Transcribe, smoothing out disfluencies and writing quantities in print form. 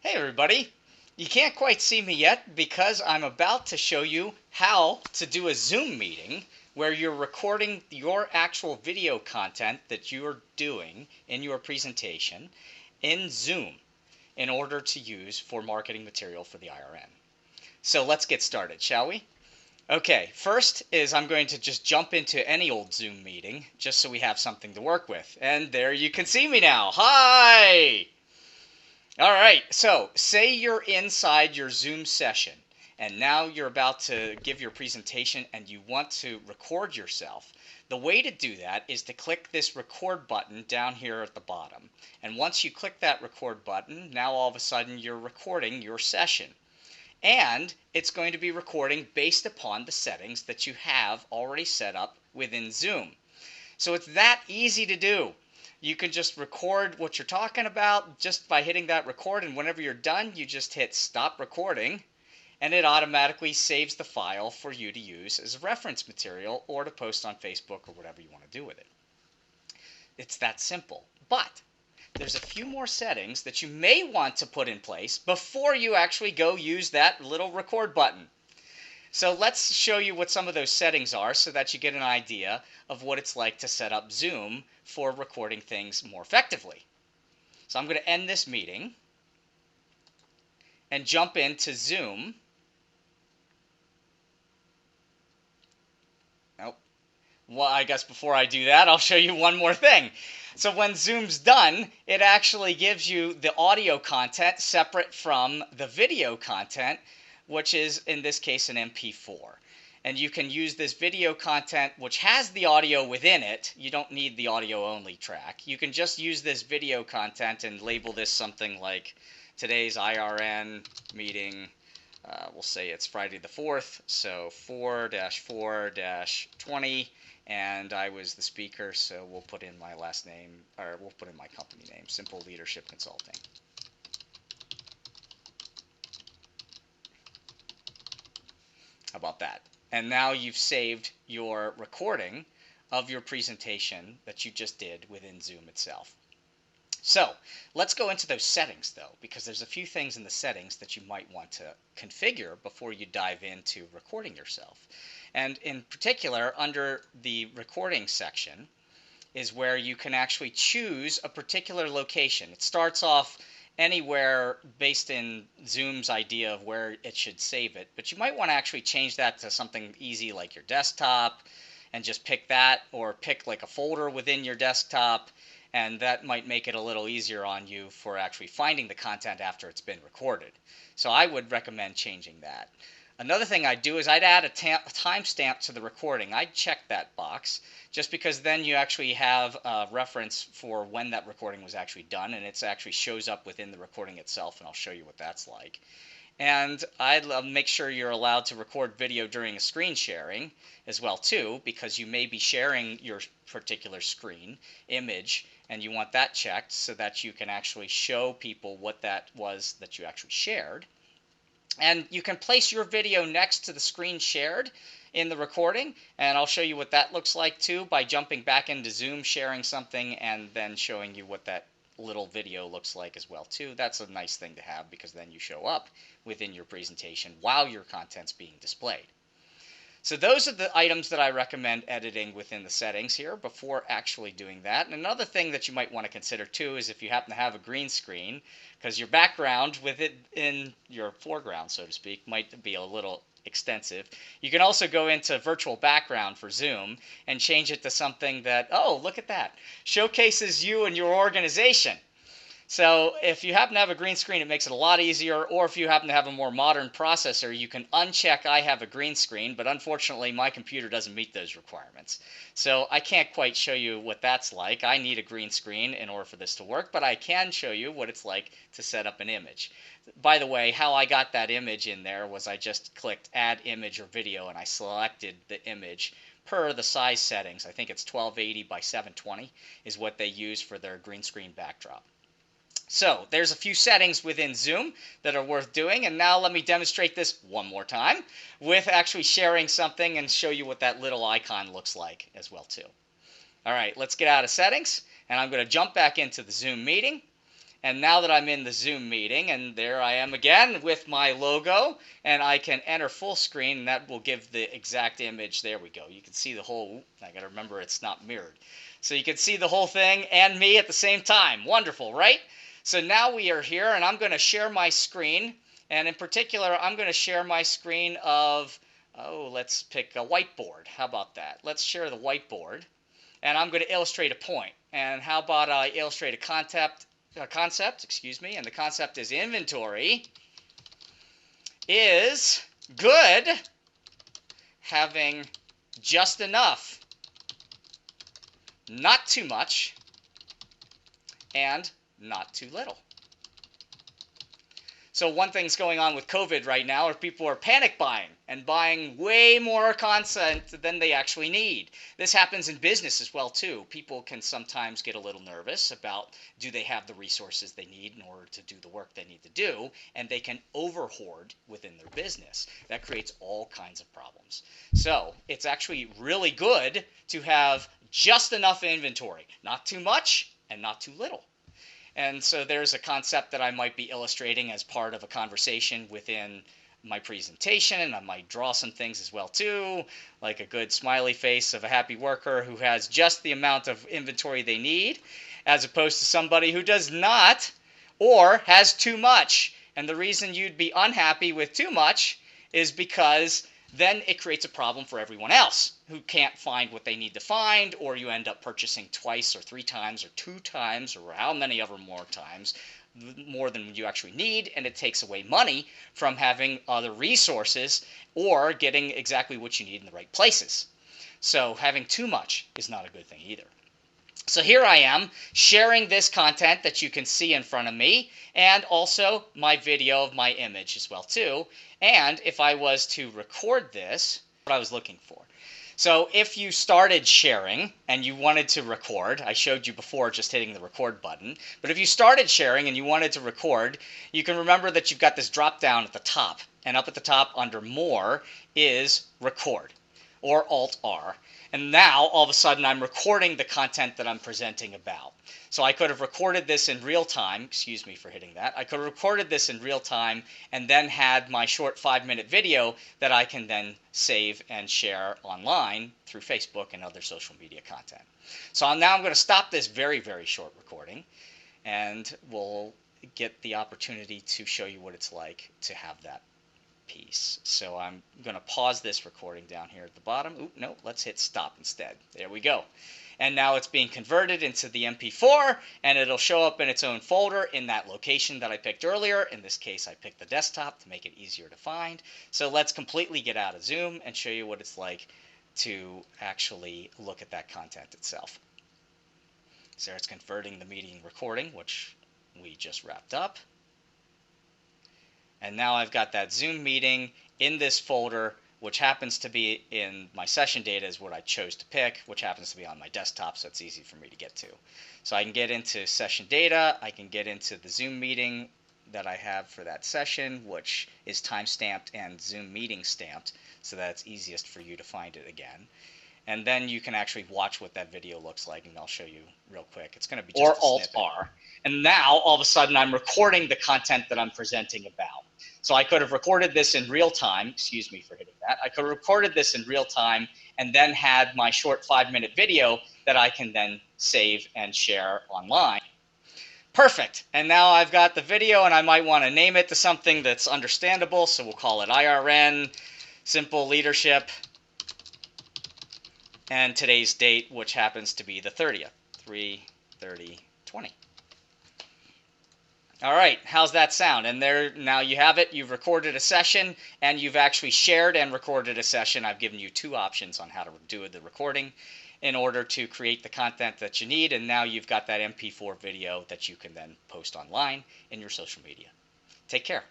Hey everybody! You can't quite see me yet because I'm about to show you how to do a Zoom meeting where you're recording your actual video content that you're doing in your presentation in Zoom in order to use for marketing material for the IRN. So let's get started, shall we? Okay, first is I'm going to just jump into any old Zoom meeting just so we have something to work with. And there you can see me now. Hi! All right, so say you're inside your Zoom session and now you're about to give your presentation and you want to record yourself. The way to do that is to click this record button down here at the bottom. And once you click that record button, now all of a sudden you're recording your session. And it's going to be recording based upon the settings that you have already set up within Zoom. So it's that easy to do. You can just record what you're talking about just by hitting that record, and whenever you're done, you just hit stop recording, and it automatically saves the file for you to use as reference material or to post on Facebook or whatever you want to do with it. It's that simple. But there's a few more settings that you may want to put in place before you actually go use that little record button. So let's show you what some of those settings are so that you get an idea of what it's like to set up Zoom for recording things more effectively. So I'm going to end this meeting and jump into Zoom. Nope. Well, I guess before I do that, I'll show you one more thing. So when Zoom's done, it actually gives you the audio content separate from the video content, which is, in this case, an MP4. And you can use this video content, which has the audio within it. You don't need the audio-only track. You can just use this video content and label this something like today's IRN meeting. We'll say it's Friday the 4th, so 4-4-20, and I was the speaker, so we'll put in my last name, or we'll put in my company name, Simple Leadership Consulting. How about that? And now you've saved your recording of your presentation that you just did within Zoom itself. So let's go into those settings though, because there's a few things in the settings that you might want to configure before you dive into recording yourself. And in particular, under the recording section is where you can actually choose a particular location. It starts off anywhere based in Zoom's idea of where it should save it, but you might want to actually change that to something easy like your desktop and just pick that, or pick like a folder within your desktop, and that might make it a little easier on you for actually finding the content after it's been recorded. So I would recommend changing that. Another thing I'd do is I'd add a timestamp to the recording. I'd check that box just because then you actually have a reference for when that recording was actually done, and it actually shows up within the recording itself, and I'll show you what that's like. And I'd make sure you're allowed to record video during a screen sharing as well too, because you may be sharing your particular screen image and you want that checked so that you can actually show people what that was that you actually shared. And you can place your video next to the screen shared in the recording, and I'll show you what that looks like too by jumping back into Zoom, sharing something, and then showing you what that little video looks like as well too. That's a nice thing to have because then you show up within your presentation while your content's being displayed. So those are the items that I recommend editing within the settings here before actually doing that. And another thing that you might want to consider too is if you happen to have a green screen, because your background with it in your foreground, so to speak, might be a little extensive. You can also go into virtual background for Zoom and change it to something that, oh, look at that, showcases you and your organization. So if you happen to have a green screen, it makes it a lot easier, or if you happen to have a more modern processor, you can uncheck I have a green screen, but unfortunately my computer doesn't meet those requirements. So I can't quite show you what that's like. I need a green screen in order for this to work, but I can show you what it's like to set up an image. By the way, how I got that image in there was I just clicked add image or video and I selected the image per the size settings. I think it's 1280 by 720 is what they use for their green screen backdrop. So there's a few settings within Zoom that are worth doing, and now let me demonstrate this one more time with actually sharing something and show you what that little icon looks like as well too. All right, let's get out of settings, and I'm going to jump back into the Zoom meeting, And now that I'm in the Zoom meeting, and there I am again with my logo, and I can enter full screen, and that will give the exact image. There we go. You can see the whole, I got to remember it's not mirrored. So you can see the whole thing and me at the same time. Wonderful, right? So now we are here, and I'm going to share my screen. And in particular, I'm going to share my screen of, oh, let's pick a whiteboard. How about that? Let's share the whiteboard. And I'm going to illustrate a point. And how about I illustrate a concept, and the concept is inventory is good having just enough, not too much, and not too little. So one thing's going on with COVID right now, is people are panic buying and buying way more content than they actually need. This happens in business as well too. People can sometimes get a little nervous about, do they have the resources they need in order to do the work they need to do, and they can overhoard within their business. That creates all kinds of problems. So it's actually really good to have just enough inventory, not too much and not too little. And so there's a concept that I might be illustrating as part of a conversation within my presentation, and I might draw some things as well too, like a good smiley face of a happy worker who has just the amount of inventory they need, as opposed to somebody who does not or has too much. And the reason you'd be unhappy with too much is because then it creates a problem for everyone else who can't find what they need to find, or you end up purchasing twice or 3 times or 2 times or how many ever more times more than you actually need, and it takes away money from having other resources or getting exactly what you need in the right places. So having too much is not a good thing either. So here I am sharing this content that you can see in front of me, and also my video of my image as well too. And if I was to record this, what I was looking for. So if you started sharing and you wanted to record, I showed you before just hitting the record button, but if you started sharing and you wanted to record, you can remember that you've got this drop down at the top, and up at the top under More is Record, or Alt-R. And now, all of a sudden, I'm recording the content that I'm presenting about. So I could have recorded this in real time. Excuse me for hitting that. I could have recorded this in real time and then had my short 5-minute video that I can then save and share online through Facebook and other social media content. So now I'm going to stop this very, very short recording, and we'll get the opportunity to show you what it's like to have that piece. So I'm going to pause this recording down here at the bottom. Oop, no, let's hit stop instead. There we go. And now it's being converted into the MP4, and it'll show up in its own folder in that location that I picked earlier. In this case, I picked the desktop to make it easier to find. So let's completely get out of Zoom and show you what it's like to actually look at that content itself. So it's converting the meeting recording, which we just wrapped up. And now I've got that Zoom meeting in this folder, which happens to be in my session data is what I chose to pick, which happens to be on my desktop, so it's easy for me to get to. So I can get into session data, I can get into the Zoom meeting that I have for that session, which is time-stamped and Zoom meeting stamped, so that it's easiest for you to find it again. And then you can actually watch what that video looks like, and I'll show you real quick. It's going to be just or Alt-R. And now, all of a sudden, I'm recording the content that I'm presenting about. So I could have recorded this in real time. Excuse me for hitting that. I could have recorded this in real time and then had my short 5-minute video that I can then save and share online. Perfect. And now I've got the video, and I might want to name it to something that's understandable. So we'll call it IRN, Simple Leadership, and today's date, which happens to be the 30th, 3/30/20. All right, how's that sound? And there, now you have it. You've recorded a session, and you've actually shared and recorded a session. I've given you 2 options on how to do the recording in order to create the content that you need, and now you've got that MP4 video that you can then post online in your social media. Take care.